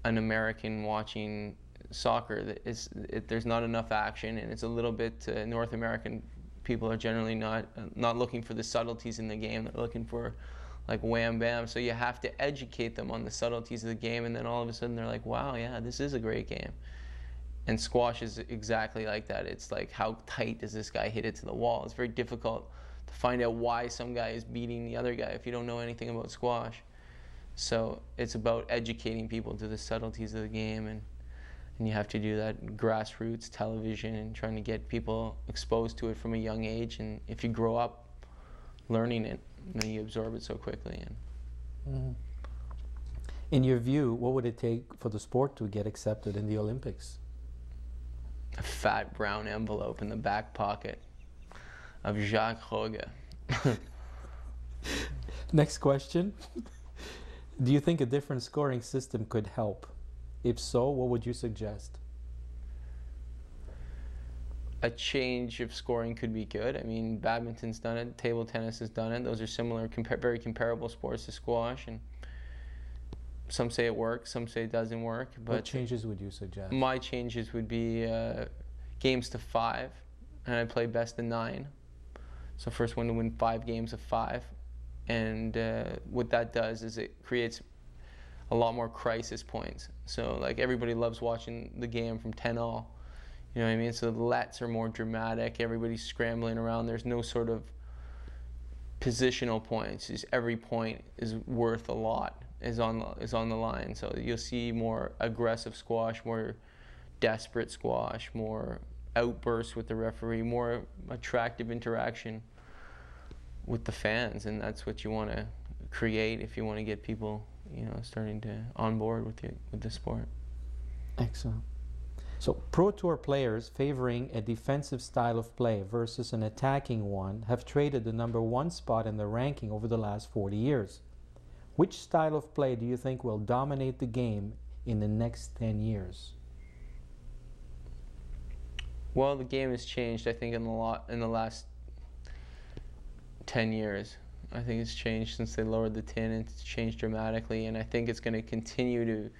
an American watching soccer. There's not enough action, and it's a little bit North American people are generally not looking for the subtleties in the game. They're looking for like wham bam. So you have to educate them on the subtleties of the game, and then all of a sudden they're like, wow, yeah, this is a great game. And squash is exactly like that. It's like, how tight does this guy hit it to the wall? It's very difficult to find out why some guy is beating the other guy if you don't know anything about squash. So it's about educating people to the subtleties of the game, and you have to do that grassroots television and trying to get people exposed to it from a young age. And if you grow up learning it, then you absorb it so quickly. And in your view, what would it take for the sport to get accepted in the Olympics? A fat brown envelope in the back pocket of Jacques Roga. Next question. Do you think a different scoring system could help? If so, what would you suggest? A change of scoring could be good. I mean, badminton's done it, table tennis has done it. Those are similar, very comparable sports to squash, and some say it works, some say it doesn't work. But what changes would you suggest? My changes would be games to 5, and I play best of 9. So first one to win 5 games of 5. And what that does is it creates a lot more crisis points. So like everybody loves watching the game from 10-all. You know what I mean? So the lets are more dramatic. Everybody's scrambling around. There's no sort of positional points. Just every point is worth a lot. Is on the line. So you'll see more aggressive squash, more desperate squash, more outbursts with the referee, more attractive interaction with the fans, and that's what you want to create if you want to get people, you know, starting to on board with the sport. Excellent. So Pro Tour players favoring a defensive style of play versus an attacking one have traded the #1 spot in the ranking over the last 40 years. Which style of play do you think will dominate the game in the next 10 years? Well, the game has changed, I think, in the last 10 years. I think it's changed since they lowered the tin, and it's changed dramatically, and I think it's going to continue to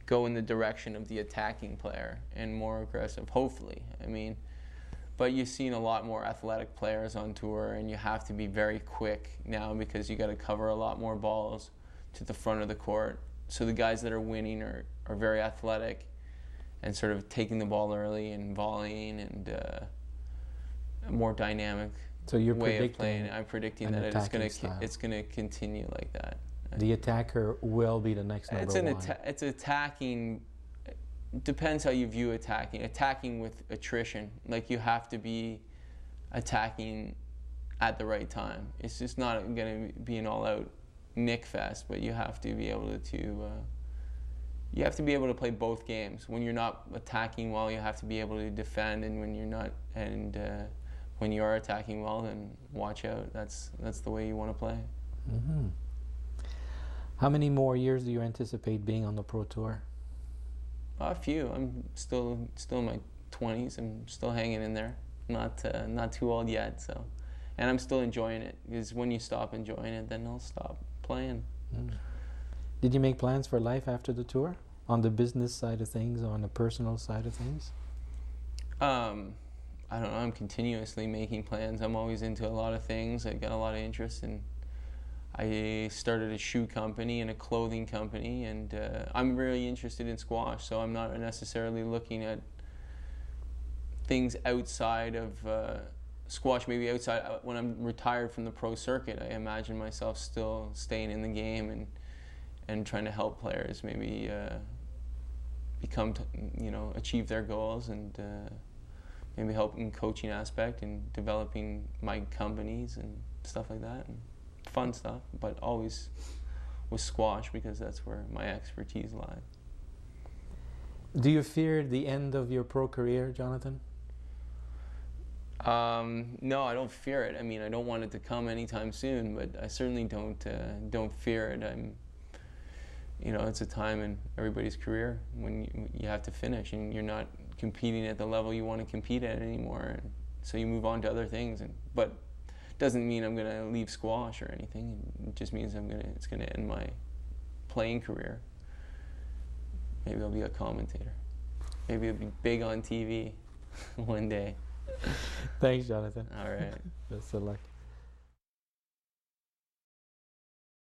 go in the direction of the attacking player and more aggressive, hopefully. I mean, but you've seen a lot more athletic players on tour, and you have to be very quick now because you got to cover a lot more balls to the front of the court. So the guys that are winning are very athletic and sort of taking the ball early and volleying and a more dynamic way of playing. I'm predicting that it's going to continue like that. The attacker will be the next #1. It's attacking. Depends how you view attacking. Attacking with attrition, like you have to be attacking at the right time. It's just not going to be an all-out nick fest, but you have to be able to play both games. When you're not attacking well, you have to be able to defend, and when you're not, and when you are attacking well, then watch out. That's the way you want to play. Mm-hmm. How many more years do you anticipate being on the Pro Tour? A few. I'm still in my 20s. I'm still hanging in there. Not too old yet. So, and I'm still enjoying it, because when you stop enjoying it, then I'll stop playing. Mm. Did you make plans for life after the tour? On the business side of things, or on the personal side of things? I don't know. I'm continuously making plans. I'm always into a lot of things. I got a lot of interest in. I started a shoe company and a clothing company, and I'm really interested in squash. So I'm not necessarily looking at things outside of squash. Maybe outside when I'm retired from the pro circuit, I imagine myself still staying in the game and trying to help players maybe achieve their goals, and maybe help in coaching aspect and developing my companies and stuff like that. And fun stuff, but always with squash, because that's where my expertise lies. Do you fear the end of your pro career, Jonathan? No, I don't fear it. I mean, I don't want it to come anytime soon, but I certainly don't fear it. It's a time in everybody's career when you have to finish, and you're not competing at the level you want to compete at anymore, and so you move on to other things. But doesn't mean I'm going to leave squash or anything. It just means it's going to end my playing career. Maybe I'll be a commentator. Maybe I'll be big on TV one day. Thanks, Jonathan. All right. Best of luck.